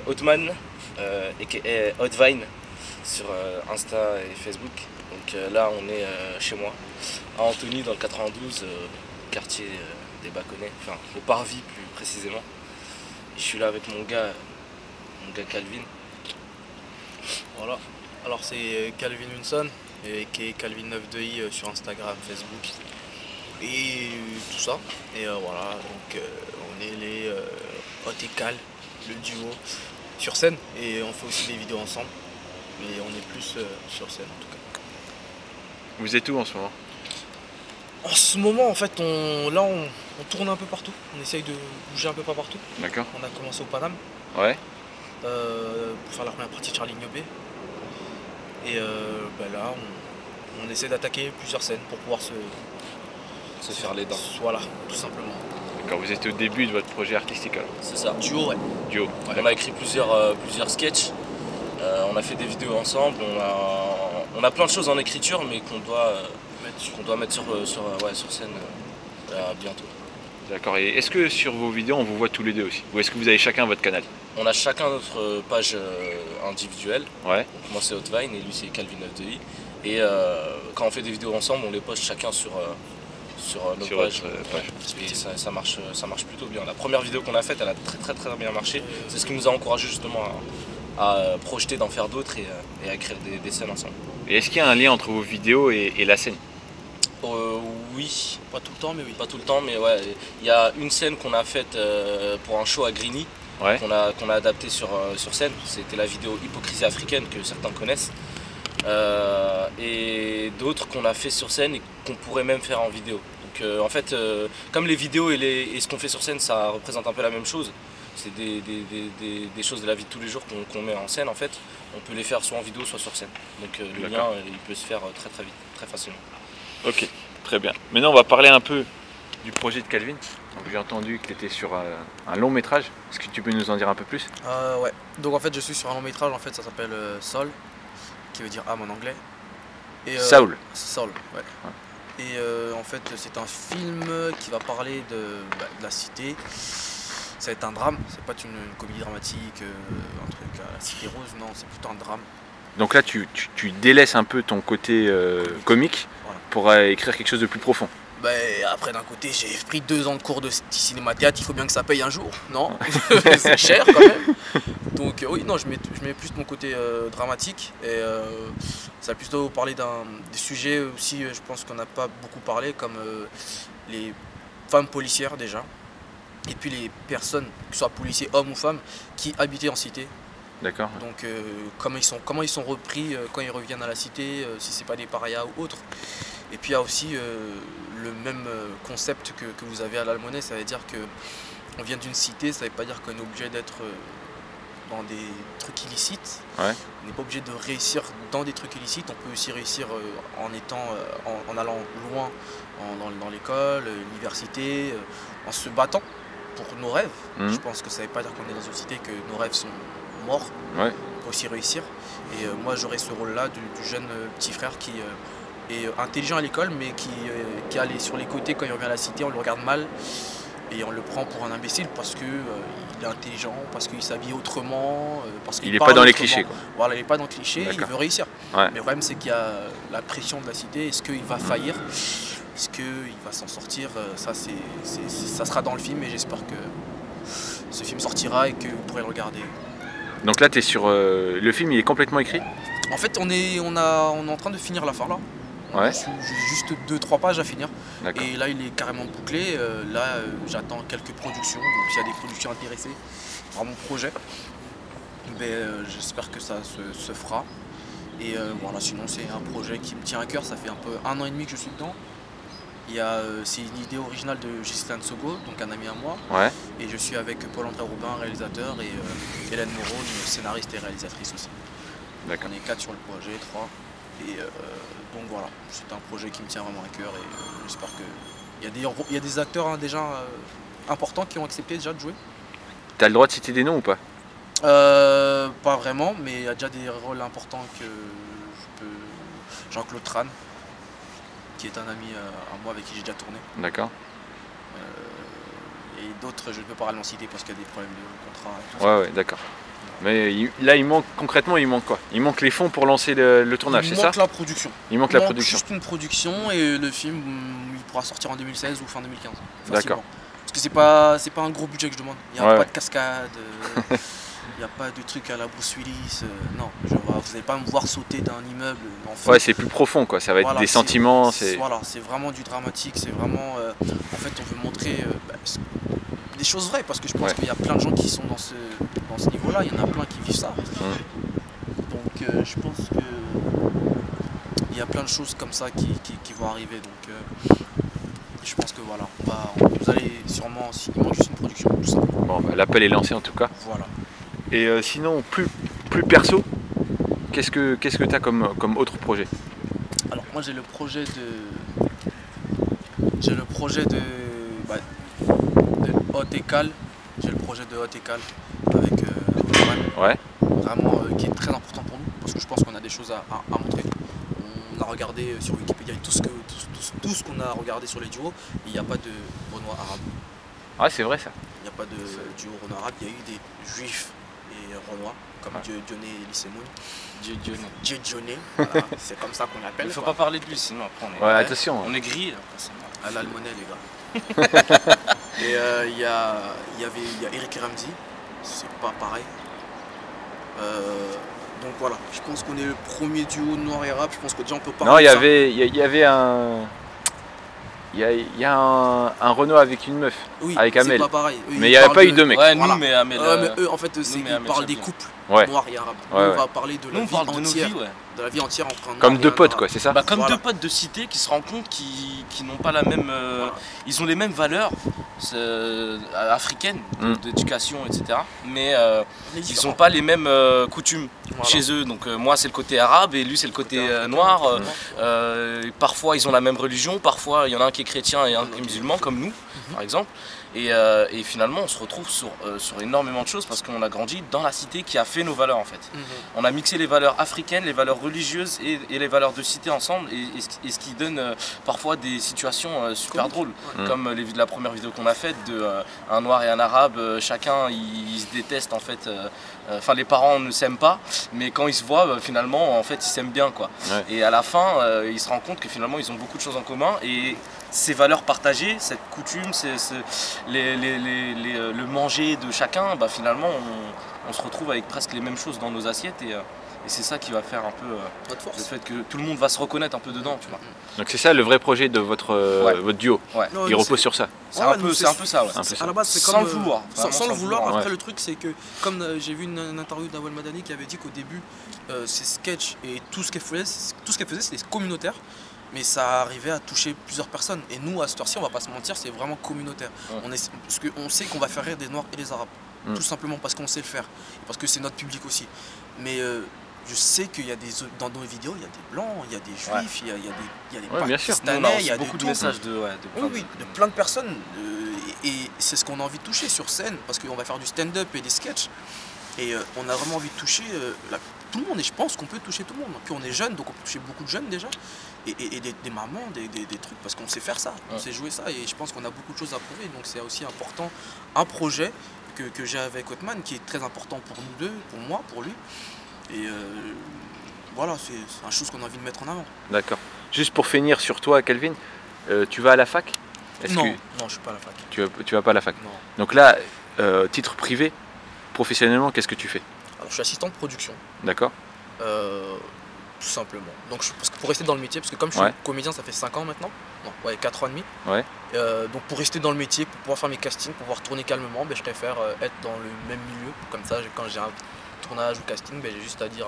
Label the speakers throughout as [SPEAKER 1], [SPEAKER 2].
[SPEAKER 1] Hotman, aka Hotvine, sur Insta et Facebook. Donc là, on est chez moi, à Antony, dans le 92, quartier des Baconnais, enfin au Parvis plus précisément. Et je suis là avec mon gars Calvin.
[SPEAKER 2] Voilà, alors c'est Calvin Hunson, qui est Calvin 92i sur Instagram, Facebook et tout ça. Et voilà, donc on est les Hot et Cal, le duo, sur scène, et on fait aussi des vidéos ensemble. Mais on est plus sur scène en tout cas.
[SPEAKER 3] Vous êtes où en ce moment?
[SPEAKER 2] En ce moment, en fait, on tourne un peu partout. On essaye de bouger un peu pas partout.
[SPEAKER 3] D'accord.
[SPEAKER 2] On a commencé au Paname.
[SPEAKER 3] Ouais.
[SPEAKER 2] Pour faire la première partie de Charlie Niobé. Et là, on essaie d'attaquer plusieurs scènes pour pouvoir
[SPEAKER 1] Se faire les dents.
[SPEAKER 2] Voilà, tout simplement.
[SPEAKER 3] D'accord, vous êtes au début de votre projet artistique alors?
[SPEAKER 1] C'est ça.
[SPEAKER 2] Duo, ouais.
[SPEAKER 3] Duo.
[SPEAKER 1] Ouais, on a écrit plusieurs sketchs. On a fait des vidéos ensemble. On a plein de choses en écriture, mais qu'on doit mettre sur scène bientôt.
[SPEAKER 3] D'accord, et est-ce que sur vos vidéos on vous voit tous les deux aussi? Ou est-ce que vous avez chacun votre canal?
[SPEAKER 1] On a chacun notre page individuelle.
[SPEAKER 3] Ouais.
[SPEAKER 1] Donc moi c'est Hotvine et lui c'est Calvin 92i. Et quand on fait des vidéos ensemble, on les poste chacun sur nos pages. Et ça marche plutôt bien. La première vidéo qu'on a faite, elle a très bien marché. C'est ce qui nous a encouragé justement à projeter d'en faire d'autres et à écrire des scènes ensemble.
[SPEAKER 3] Et est-ce qu'il y a un lien entre vos vidéos et la scène?
[SPEAKER 1] Oui.
[SPEAKER 2] Pas tout le temps, mais oui.
[SPEAKER 1] Pas tout le temps, mais ouais. Il y a une scène qu'on a faite pour un show à Grigny,
[SPEAKER 3] ouais.
[SPEAKER 1] qu'on a adapté sur scène. C'était la vidéo Hypocrisie africaine que certains connaissent. Et d'autres qu'on a fait sur scène et qu'on pourrait même faire en vidéo. Donc en fait, comme les vidéos et ce qu'on fait sur scène, ça représente un peu la même chose. C'est des choses de la vie de tous les jours qu'on met en scène en fait. On peut les faire soit en vidéo, soit sur scène. Donc le lien, il peut se faire très vite, très facilement.
[SPEAKER 3] Ok, très bien. Maintenant on va parler un peu du projet de Calvin. J'ai entendu que tu étais sur un long métrage. Est-ce que tu peux nous en dire un peu plus?
[SPEAKER 2] Ouais, donc en fait je suis sur un long métrage, en fait ça s'appelle Soul, qui veut dire âme en anglais. Et,
[SPEAKER 3] Saul.
[SPEAKER 2] Soul, ouais. Et en fait c'est un film qui va parler de la cité. Ça va être un drame, c'est pas une comédie dramatique, un truc à la cité rose, non, c'est plutôt un drame.
[SPEAKER 3] Donc là tu délaisses un peu ton côté comique,
[SPEAKER 2] voilà,
[SPEAKER 3] pour écrire quelque chose de plus profond.
[SPEAKER 2] Après d'un côté j'ai pris 2 ans de cours de cinéma théâtre, il faut bien que ça paye un jour, non? C'est cher quand même. Donc oui, non, je mets plus mon côté dramatique, et ça va plutôt parler des sujets aussi, je pense qu'on n'a pas beaucoup parlé, comme les femmes policières déjà, et puis les personnes, que ce soit policiers, hommes ou femmes, qui habitaient en cité.
[SPEAKER 3] D'accord.
[SPEAKER 2] Donc comment ils sont repris quand ils reviennent à la cité, si c'est pas des parias ou autres. Et puis il y a aussi le même concept que vous avez à l'Almonais, ça veut dire qu'on vient d'une cité, ça veut pas dire qu'on est obligé d'être dans des trucs illicites.
[SPEAKER 3] Ouais.
[SPEAKER 2] On n'est pas obligé de réussir dans des trucs illicites, on peut aussi réussir en allant loin dans l'école, l'université, en se battant pour nos rêves. Je pense que ça ne veut pas dire qu'on est dans une cité que nos rêves sont morts.
[SPEAKER 3] Ouais.
[SPEAKER 2] On peut aussi réussir. Et moi j'aurais ce rôle-là du jeune petit frère qui est intelligent à l'école, mais qui allait sur les côtés quand il revient à la cité, on le regarde mal et on le prend pour un imbécile parce qu'il est intelligent, parce qu'il s'habille autrement, parce qu'il
[SPEAKER 3] n'est
[SPEAKER 2] parle
[SPEAKER 3] pas dans les
[SPEAKER 2] autrement.
[SPEAKER 3] clichés, quoi.
[SPEAKER 2] Voilà, il n'est pas dans le cliché, il veut réussir.
[SPEAKER 3] Ouais.
[SPEAKER 2] Mais le problème c'est qu'il y a la pression de la cité. Est-ce qu'il va faillir? Est-ce qu'il va s'en sortir? Ça sera dans le film, et j'espère que ce film sortira et que vous pourrez le regarder.
[SPEAKER 3] Donc là tu es sur... le film il est complètement écrit?
[SPEAKER 2] En fait on est en train de finir la fin là.
[SPEAKER 3] Ouais.
[SPEAKER 2] J'ai juste 2-3 pages à finir. Et là il est carrément bouclé. J'attends quelques productions. Donc s'il y a des productions intéressées par mon projet, j'espère que ça se fera. Et voilà, sinon c'est un projet qui me tient à cœur. Ça fait un peu 1 an et demi que je suis dedans. C'est une idée originale de Ghislain Sogo, donc un ami à moi.
[SPEAKER 3] Ouais.
[SPEAKER 2] Et je suis avec Paul-André Robin, réalisateur, et Hélène Moreau, une scénariste et réalisatrice aussi.
[SPEAKER 3] D'accord.
[SPEAKER 2] On est 4 sur le projet, 3. Et donc voilà, c'est un projet qui me tient vraiment à cœur, et j'espère qu'il y a des acteurs déjà importants qui ont accepté déjà de jouer.
[SPEAKER 3] T'as le droit de citer des noms ou pas?
[SPEAKER 2] Pas vraiment, mais il y a déjà des rôles importants que je peux... Jean-Claude Tran, qui est un ami à moi avec qui j'ai déjà tourné.
[SPEAKER 3] D'accord.
[SPEAKER 2] Et d'autres, je ne peux pas les citer parce qu'il y a des problèmes de contrat et tout
[SPEAKER 3] Ouais,
[SPEAKER 2] ça.
[SPEAKER 3] ouais, d'accord. Mais là, concrètement, il manque quoi? Il manque les fonds pour lancer le tournage, c'est ça?
[SPEAKER 2] Il manque la production.
[SPEAKER 3] Il manque la production.
[SPEAKER 2] Juste une production et le film, il pourra sortir en 2016 ou fin 2015.
[SPEAKER 3] D'accord.
[SPEAKER 2] Parce que c'est pas un gros budget que je demande. Il n'y a pas de cascade, il n'y a pas de truc à la Bruce Willis. Non, vous n'allez pas me voir sauter d'un immeuble.
[SPEAKER 3] Ouais, c'est plus profond quoi. Ça va être des sentiments.
[SPEAKER 2] Voilà, c'est vraiment du dramatique. C'est vraiment. En fait, on veut montrer des choses vraies parce que je pense qu'il y a plein de gens qui sont dans ce niveau-là. Il y en a plein qui vivent ça. Donc, je pense que il y a plein de choses comme ça qui vont arriver. Donc, je pense que voilà, vous allez sûrement. Il manque juste une production, tout simplement.
[SPEAKER 3] Bon, bah, l'appel est lancé en tout cas.
[SPEAKER 2] Voilà.
[SPEAKER 3] Et sinon, plus perso, qu'est-ce que tu as comme autre projet?
[SPEAKER 2] Alors moi j'ai le projet de Hot et Cal. J'ai le projet de Hot et Cal avec Othman.
[SPEAKER 3] Ouais.
[SPEAKER 2] Vraiment qui est très important pour nous parce que je pense qu'on a des choses à montrer. On a regardé sur Wikipédia tout ce qu'on a regardé sur les duos, il n'y a pas de Renois arabe.
[SPEAKER 3] Ah c'est vrai ça.
[SPEAKER 2] Il n'y a pas de duo Renois arabe, il y a eu des juifs et Renois comme Dionné et Lissemoun. Dionné, voilà, c'est comme ça qu'on l'appelle.
[SPEAKER 1] Il ne faut pas parler de lui sinon après on est,
[SPEAKER 3] attention.
[SPEAKER 1] On est grillé.
[SPEAKER 2] À l'almonnaie les gars. Et il y a Eric et Ramzi, c'est pas pareil. Donc voilà, je pense qu'on est le premier duo noir et arabe, je pense que déjà on peut parler.
[SPEAKER 3] Non, il y avait un... Il y a un Renault avec une meuf, avec Amel.
[SPEAKER 2] C'est pas pareil.
[SPEAKER 3] Mais il n'y avait pas eu deux mecs.
[SPEAKER 1] Ouais, nous, mais Amel.
[SPEAKER 2] Mais eux, en fait, ils parlent des couples noirs et arabes.
[SPEAKER 3] Ouais,
[SPEAKER 2] on va parler de la vie entière.
[SPEAKER 1] De
[SPEAKER 2] la vie entière entre un
[SPEAKER 3] comme deux potes, quoi, c'est ça?
[SPEAKER 1] Comme deux potes de cité qui se rendent compte qu'ils n'ont pas la même. Ils ont les mêmes valeurs africaines, d'éducation, etc. Mais ils n'ont pas les mêmes coutumes chez eux. Donc moi, c'est le côté arabe et lui, c'est le côté noir. Parfois, ils ont la même religion. Parfois, il y en a un qui est chrétien et un qui est musulman, comme nous, par exemple. Et finalement, on se retrouve sur énormément de choses parce qu'on a grandi dans la cité qui a fait nos valeurs en fait. On a mixé les valeurs africaines, les valeurs religieuses et les valeurs de cité ensemble et ce qui donne parfois des situations super drôles. Comme la première vidéo qu'on a faite de un noir et un arabe, chacun ils se détestent en fait. Enfin les parents ne s'aiment pas, mais quand ils se voient finalement en fait ils s'aiment bien quoi. Et à la fin ils se rendent compte que finalement ils ont beaucoup de choses en commun et ces valeurs partagées, cette coutume, le manger de chacun, finalement on se retrouve avec presque les mêmes choses dans nos assiettes et c'est ça qui va faire un peu le fait que tout le monde va se reconnaître un peu dedans, tu vois.
[SPEAKER 3] Donc c'est ça le vrai projet de votre duo, il repose sur ça.
[SPEAKER 1] C'est un peu ça, ouais.
[SPEAKER 2] À la base c'est comme...
[SPEAKER 1] Sans le vouloir.
[SPEAKER 2] Sans le vouloir, après le truc c'est que, comme j'ai vu une interview d'Awel Madani qui avait dit qu'au début, ses sketchs et tout ce qu'elle faisait c'était communautaire. Mais ça arrivait à toucher plusieurs personnes. Et nous, à cette heure-ci, on va pas se mentir, c'est vraiment communautaire. Parce qu'on sait qu'on va faire rire des Noirs et des Arabes. Tout simplement parce qu'on sait le faire. Et parce que c'est notre public aussi. Mais je sais qu'il y a dans nos vidéos, il y a des Blancs, il y a des Juifs, il y a des Pakistanais, il y a
[SPEAKER 1] beaucoup de messages de
[SPEAKER 2] plein de personnes. Et c'est ce qu'on a envie de toucher sur scène. Parce qu'on va faire du stand-up et des sketchs. Et on a vraiment envie de toucher tout le monde. Et je pense qu'on peut toucher tout le monde. Puis on est jeune, donc on peut toucher beaucoup de jeunes déjà. Et des mamans, des trucs, parce qu'on sait faire ça, on sait jouer ça. Et je pense qu'on a beaucoup de choses à prouver. Donc c'est aussi important, un projet que j'ai avec Othman, qui est très important pour nous deux, pour moi, pour lui. Et voilà, c'est une chose qu'on a envie de mettre en avant. D'accord.
[SPEAKER 3] Juste pour finir sur toi, Calvin, tu vas à la fac?
[SPEAKER 2] Non, je suis pas à la fac.
[SPEAKER 3] Tu vas pas à la fac?
[SPEAKER 2] Non.
[SPEAKER 3] Donc là, titre privé, professionnellement, qu'est-ce que tu fais?
[SPEAKER 2] Alors, je suis assistant de production.
[SPEAKER 3] D'accord.
[SPEAKER 2] Tout simplement. Donc, parce que pour rester dans le métier, parce que comme je suis comédien, ça fait 5 ans maintenant. Non, 4 ans et demi. Donc pour rester dans le métier, pour pouvoir faire mes castings, pour pouvoir tourner calmement, je préfère être dans le même milieu. Comme ça, quand j'ai un tournage ou casting, j'ai juste à dire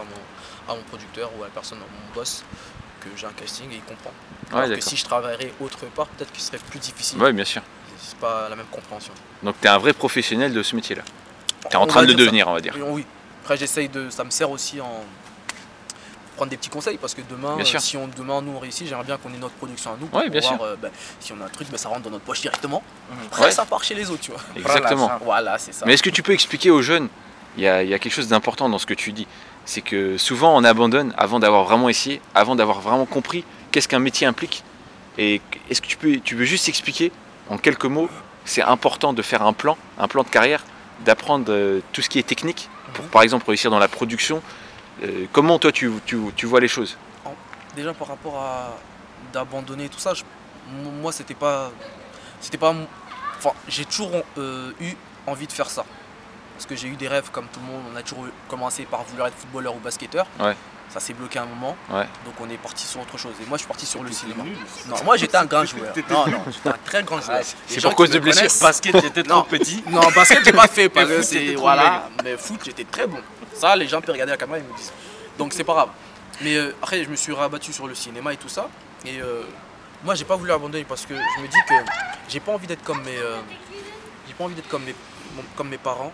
[SPEAKER 2] à mon producteur ou à la personne, à mon boss, que j'ai un casting et il comprend. Alors que si je travaillerais autre part, peut-être qu'il serait plus difficile.
[SPEAKER 3] Oui, bien sûr.
[SPEAKER 2] C'est pas la même compréhension.
[SPEAKER 3] Donc tu es un vrai professionnel de ce métier-là. Tu es en train de le devenir, on va dire.
[SPEAKER 2] Oui. Après, ça me sert aussi en prendre des petits conseils parce que demain, demain nous on réussit, j'aimerais bien qu'on ait notre production à nous pour voir si on a un truc, ça rentre dans notre poche directement. Après ça part chez les autres, tu vois.
[SPEAKER 3] Exactement.
[SPEAKER 2] Voilà, c'est ça.
[SPEAKER 3] Mais est-ce que tu peux expliquer aux jeunes, il y a quelque chose d'important dans ce que tu dis, c'est que souvent on abandonne avant d'avoir vraiment essayé, avant d'avoir vraiment compris qu'est-ce qu'un métier implique. Et est-ce que tu peux juste expliquer en quelques mots, c'est important de faire un plan de carrière, d'apprendre tout ce qui est technique pour par exemple réussir dans la production. Comment toi tu vois les choses?
[SPEAKER 2] Déjà par rapport à d'abandonner tout ça, moi enfin, j'ai toujours eu envie de faire ça. Parce que j'ai eu des rêves comme tout le monde, on a toujours commencé par vouloir être footballeur ou basketteur.
[SPEAKER 3] Ouais.
[SPEAKER 2] Ça s'est bloqué un moment,
[SPEAKER 3] ouais.
[SPEAKER 2] Donc on est parti sur autre chose. Et moi je suis parti sur le cinéma. Non, moi j'étais un grand joueur. Non, j'étais un très grand joueur.
[SPEAKER 3] C'est pour cause de blessures.
[SPEAKER 1] Basket, j'étais trop petit.
[SPEAKER 2] Non, basket j'ai pas fait parce que
[SPEAKER 1] foot,
[SPEAKER 2] c'est
[SPEAKER 1] trop
[SPEAKER 2] voilà. Mais foot j'étais très bon. Ça les gens peuvent regarder la caméra et me disent. Donc c'est pas grave. Mais après je me suis rabattu sur le cinéma et tout ça. Et moi j'ai pas voulu abandonner parce que je me dis que j'ai pas envie d'être comme mes parents.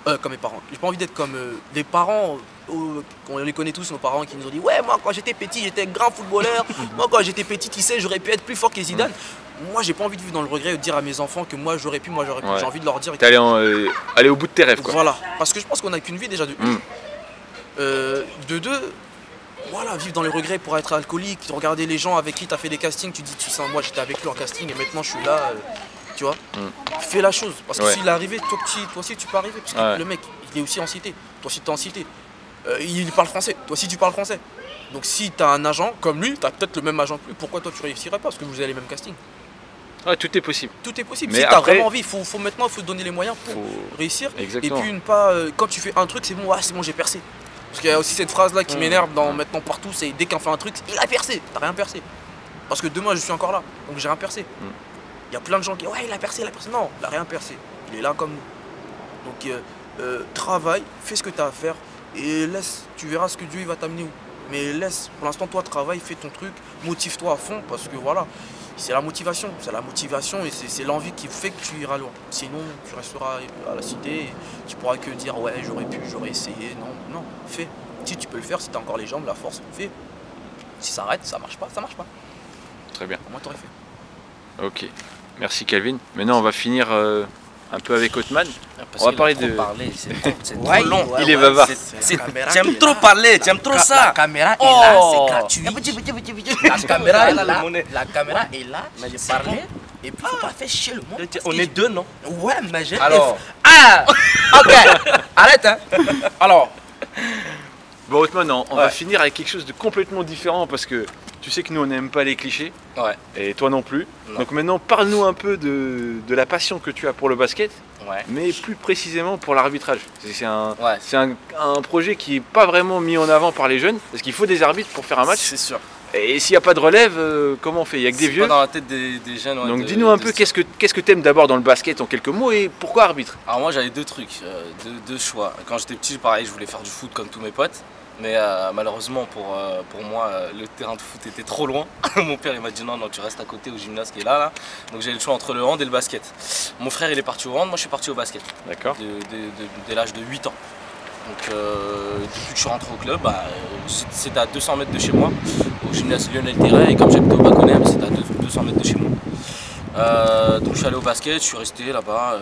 [SPEAKER 2] J'ai pas envie d'être comme des parents, on les connaît tous, nos parents qui nous ont dit ouais moi quand j'étais petit j'étais grand footballeur, moi quand j'étais petit tu sais j'aurais pu être plus fort que Zidane. Moi j'ai pas envie de vivre dans le regret et de dire à mes enfants que moi j'aurais pu.
[SPEAKER 3] Ouais.
[SPEAKER 2] J'ai envie de leur dire.
[SPEAKER 3] T'es aller au bout de tes rêves quoi.
[SPEAKER 2] Voilà, parce que je pense qu'on a qu'une vie déjà de deux. Voilà, vivre dans les regrets pour être alcoolique, regarder les gens avec qui tu as fait des castings, tu dis tu sais moi j'étais avec lui en casting et maintenant je suis là. Tu vois, fais la chose. Parce que s'il est arrivé, toi aussi tu peux arriver. Parce que le mec, il est aussi en cité. Toi aussi tu es en cité. Il parle français. Toi aussi tu parles français. Donc si tu as un agent comme lui, tu as peut-être le même agent que lui. Pourquoi toi tu réussirais pas? Parce que vous avez les mêmes castings.
[SPEAKER 3] Ouais, tout est possible.
[SPEAKER 2] Tout est possible.
[SPEAKER 3] Mais
[SPEAKER 2] si tu as
[SPEAKER 3] après,
[SPEAKER 2] vraiment envie, maintenant il faut te donner les moyens pour réussir.
[SPEAKER 3] Exactement.
[SPEAKER 2] Et puis quand tu fais un truc, c'est bon, j'ai percé. Parce qu'il y a aussi cette phrase là qui m'énerve maintenant partout, c'est dès qu'un fait un truc, il a percé. T'as rien percé. Parce que demain je suis encore là. Donc j'ai rien percé. Il y a plein de gens qui disent ouais il a percé. Non, il n'a rien percé. Il est là comme nous. Donc travaille, fais ce que tu as à faire et laisse, tu verras ce que Dieu il va t'amener où. Mais laisse, pour l'instant toi travaille, fais ton truc, motive-toi à fond parce que voilà, c'est la motivation et c'est l'envie qui fait que tu iras loin. Sinon tu resteras à la cité et tu pourras que dire ouais j'aurais pu, j'aurais essayé. Non, fais. Si tu peux le faire, si tu as encore les jambes, la force, fais. Si ça arrête, ça marche pas.
[SPEAKER 3] Très bien.
[SPEAKER 2] Au moins t'aurais fait.
[SPEAKER 3] Ok. Merci Calvin. Maintenant on va finir un peu avec Othman. On va parler de.
[SPEAKER 1] C'est trop long.
[SPEAKER 3] Il est bavard.
[SPEAKER 1] J'aime trop parler, j'aime trop ça.
[SPEAKER 2] La caméra est là, c'est gratuit. La caméra est là. La caméra est là. Mais parler. Et puis faut pas faire chier le monde.
[SPEAKER 1] On est deux, non?
[SPEAKER 2] Ouais, mais j'ai.
[SPEAKER 1] Alors.
[SPEAKER 2] Ah ok. Arrête hein. Alors.
[SPEAKER 3] Bon Othman, on va finir avec quelque chose de complètement différent parce que tu sais que nous on n'aime pas les clichés.
[SPEAKER 1] Ouais.
[SPEAKER 3] Et toi non plus.
[SPEAKER 1] Non.
[SPEAKER 3] Donc maintenant parle-nous un peu de la passion que tu as pour le basket.
[SPEAKER 1] Ouais.
[SPEAKER 3] Mais plus précisément pour l'arbitrage. C'est
[SPEAKER 1] Ouais.
[SPEAKER 3] un projet qui n'est pas vraiment mis en avant par les jeunes parce qu'il faut des arbitres pour faire un match.
[SPEAKER 1] C'est sûr.
[SPEAKER 3] Et s'il n'y a pas de relève, comment on fait? Il n'y a que des vieux.
[SPEAKER 1] Pas dans la tête des jeunes. Ouais,
[SPEAKER 3] donc dis-nous un peu qu'est-ce que tu aimes d'abord dans le basket en quelques mots et pourquoi arbitre?
[SPEAKER 1] Alors moi j'avais deux trucs, deux choix. Quand j'étais petit pareil je voulais faire du foot comme tous mes potes. Mais malheureusement pour moi le terrain de foot était trop loin. Mon père il m'a dit non tu restes à côté au gymnase qui est là. Donc j'ai le choix entre le hand et le basket. Mon frère il est parti au hand, moi je suis parti au basket.
[SPEAKER 3] D'accord.
[SPEAKER 1] Dès l'âge de 8 ans. Donc depuis que je suis rentré au club, c'était à 200 mètres de chez moi, au gymnase Lionel Terray, et comme j'habite au Bâconnet, c'était à 200 mètres de chez moi. Donc je suis allé au basket, je suis resté là-bas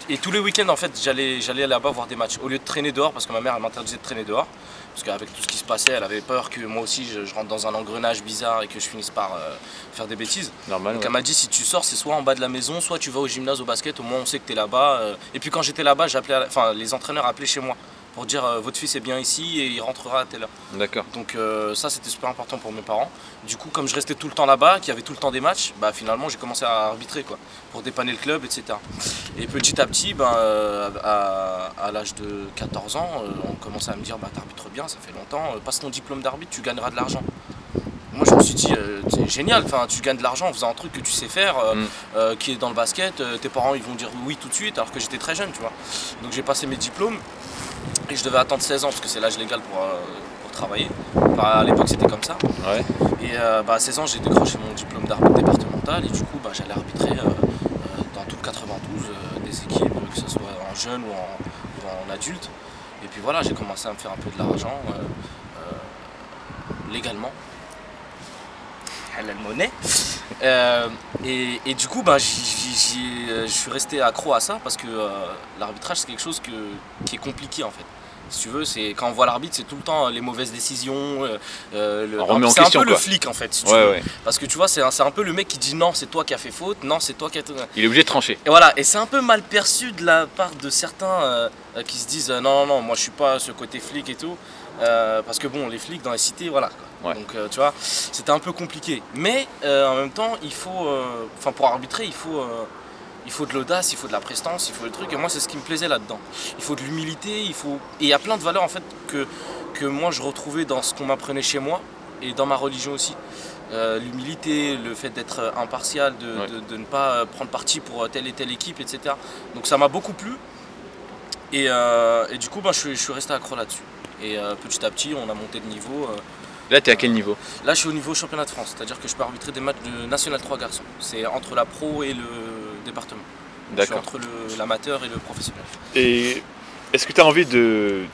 [SPEAKER 1] et tous les week-ends en fait j'allais là-bas voir des matchs au lieu de traîner dehors parce que ma mère elle m'interdisait de traîner dehors parce qu'avec tout ce qui se passait elle avait peur que moi aussi je rentre dans un engrenage bizarre et que je finisse par faire des bêtises.
[SPEAKER 3] Normal.
[SPEAKER 1] Donc elle m'a dit si tu sors c'est soit en bas de la maison soit tu vas au gymnase au basket, au moins on sait que tu es là-bas. Et puis quand j'étais là-bas les entraîneurs appelaient chez moi pour dire votre fils est bien ici et il rentrera à telle heure.
[SPEAKER 3] D'accord.
[SPEAKER 1] Donc ça c'était super important pour mes parents. Du coup comme je restais tout le temps là-bas, qu'il y avait tout le temps des matchs, finalement j'ai commencé à arbitrer quoi, pour dépanner le club, etc. Et petit à petit, à l'âge de 14 ans, on commençait à me dire t'arbitres bien, ça fait longtemps, passe ton diplôme d'arbitre, tu gagneras de l'argent. Moi je me suis dit c'est génial, tu gagnes de l'argent en faisant un truc que tu sais faire, qui est dans le basket, tes parents ils vont dire oui tout de suite alors que j'étais très jeune tu vois. Donc j'ai passé mes diplômes. Et je devais attendre 16 ans parce que c'est l'âge légal pour travailler. À l'époque c'était comme ça.
[SPEAKER 3] Ouais.
[SPEAKER 1] Et à 16 ans j'ai décroché mon diplôme d'arbitre départemental et du coup j'allais arbitrer dans tout le 92 des équipes, que ce soit en jeune ou en adulte. Et puis voilà, j'ai commencé à me faire un peu de l'argent légalement. Halal monnaie. Et du coup je suis resté accro à ça parce que l'arbitrage c'est quelque chose qui est compliqué en fait. Si tu veux, c'est quand on voit l'arbitre, c'est tout le temps les mauvaises décisions.
[SPEAKER 3] On remet en
[SPEAKER 1] c'est un
[SPEAKER 3] question,
[SPEAKER 1] peu le
[SPEAKER 3] quoi.
[SPEAKER 1] flic en fait, si tu
[SPEAKER 3] Ouais,
[SPEAKER 1] veux.
[SPEAKER 3] ouais.
[SPEAKER 1] Parce que tu vois, c'est un peu le mec qui dit non, c'est toi qui as fait faute, non, c'est toi qui as.
[SPEAKER 3] Il est obligé de trancher.
[SPEAKER 1] Et voilà, et c'est un peu mal perçu de la part de certains qui se disent non, non, moi je suis pas ce côté flic et tout. Parce que bon, les flics dans les cités, voilà.
[SPEAKER 3] Ouais.
[SPEAKER 1] Donc tu vois, c'était un peu compliqué. Mais en même temps, il faut, enfin pour arbitrer, il faut de l'audace, il faut de la prestance, il faut le truc. Et moi, c'est ce qui me plaisait là-dedans. Il faut de l'humilité, et il y a plein de valeurs en fait que moi je retrouvais dans ce qu'on m'apprenait chez moi et dans ma religion aussi. L'humilité, le fait d'être impartial, de ne pas prendre parti pour telle et telle équipe, etc. Donc ça m'a beaucoup plu. Et du coup, je suis resté accro là-dessus. Et petit à petit, on a monté de niveau.
[SPEAKER 3] Là, tu es à quel niveau?
[SPEAKER 1] Là, je suis au niveau championnat de France, c'est-à-dire que je peux arbitrer des matchs de National 3 garçons. C'est entre la pro et le département. Je suis entre l'amateur et le professionnel.
[SPEAKER 3] Et est-ce que tu as envie de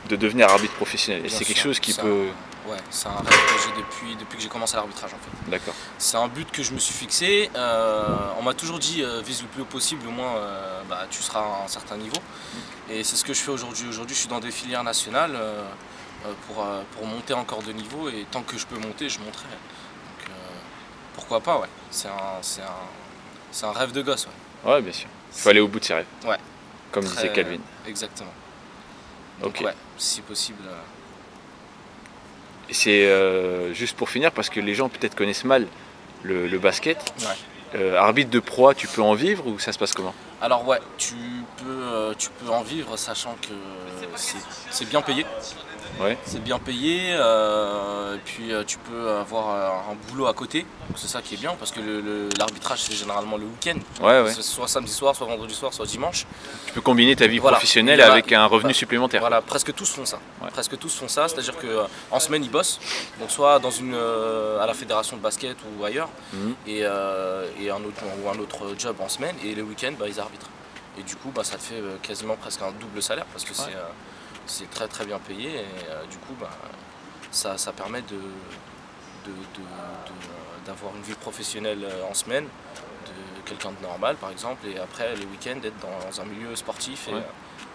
[SPEAKER 3] devenir arbitre professionnel? C'est quelque chose qui peut...
[SPEAKER 1] Ouais, c'est un rêve que j'ai depuis que j'ai commencé l'arbitrage en fait.
[SPEAKER 3] D'accord.
[SPEAKER 1] C'est un but que je me suis fixé. On m'a toujours dit vise le plus haut possible, au moins tu seras à un certain niveau. Et c'est ce que je fais aujourd'hui. Aujourd'hui, je suis dans des filières nationales pour monter encore de niveau, et tant que je peux monter, je monterai. Donc pourquoi pas, ouais. C'est un rêve de gosse, ouais.
[SPEAKER 3] Ouais, bien sûr. Il faut aller au bout de ses rêves.
[SPEAKER 1] Ouais.
[SPEAKER 3] Comme disait Calvin.
[SPEAKER 1] Exactement. Donc ouais, si possible.
[SPEAKER 3] Et c'est juste pour finir, parce que les gens peut-être connaissent mal le basket.
[SPEAKER 1] Ouais.
[SPEAKER 3] Arbitre de pro, tu peux en vivre ou ça se passe comment?
[SPEAKER 1] Alors ouais, tu peux en vivre, sachant que c'est bien payé.
[SPEAKER 3] Ouais.
[SPEAKER 1] C'est bien payé, et puis tu peux avoir un boulot à côté. C'est ça qui est bien, parce que l'arbitrage c'est généralement le week-end.
[SPEAKER 3] Ouais, ouais.
[SPEAKER 1] C'est soit samedi soir, soit vendredi soir, soit dimanche.
[SPEAKER 3] Tu peux combiner ta vie professionnelle avec un revenu supplémentaire.
[SPEAKER 1] Voilà, presque tous font ça.
[SPEAKER 3] Ouais.
[SPEAKER 1] Presque tous font ça, c'est-à-dire qu'en semaine ils bossent, donc soit dans à la fédération de basket ou ailleurs, et un autre job en semaine, et les week-ends ils arbitrent. Et du coup ça te fait quasiment presque un double salaire, parce que c'est très très bien payé, et du coup ça permet d'avoir une vie professionnelle en semaine, de quelqu'un de normal par exemple, et après les week-ends d'être dans un milieu sportif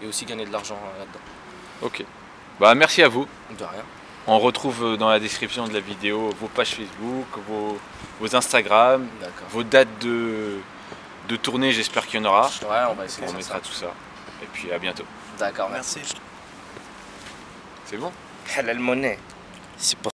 [SPEAKER 1] et aussi gagner de l'argent là-dedans.
[SPEAKER 3] Ok. Bah merci à vous.
[SPEAKER 1] De rien.
[SPEAKER 3] On retrouve dans la description de la vidéo vos pages Facebook, vos Instagram, vos dates de tournée, j'espère qu'il y en aura.
[SPEAKER 1] Ouais, on va essayer.
[SPEAKER 3] On mettra tout ça. Et puis à bientôt.
[SPEAKER 1] D'accord, merci.
[SPEAKER 3] C'est bon?
[SPEAKER 1] Halal monnaie. C'est pas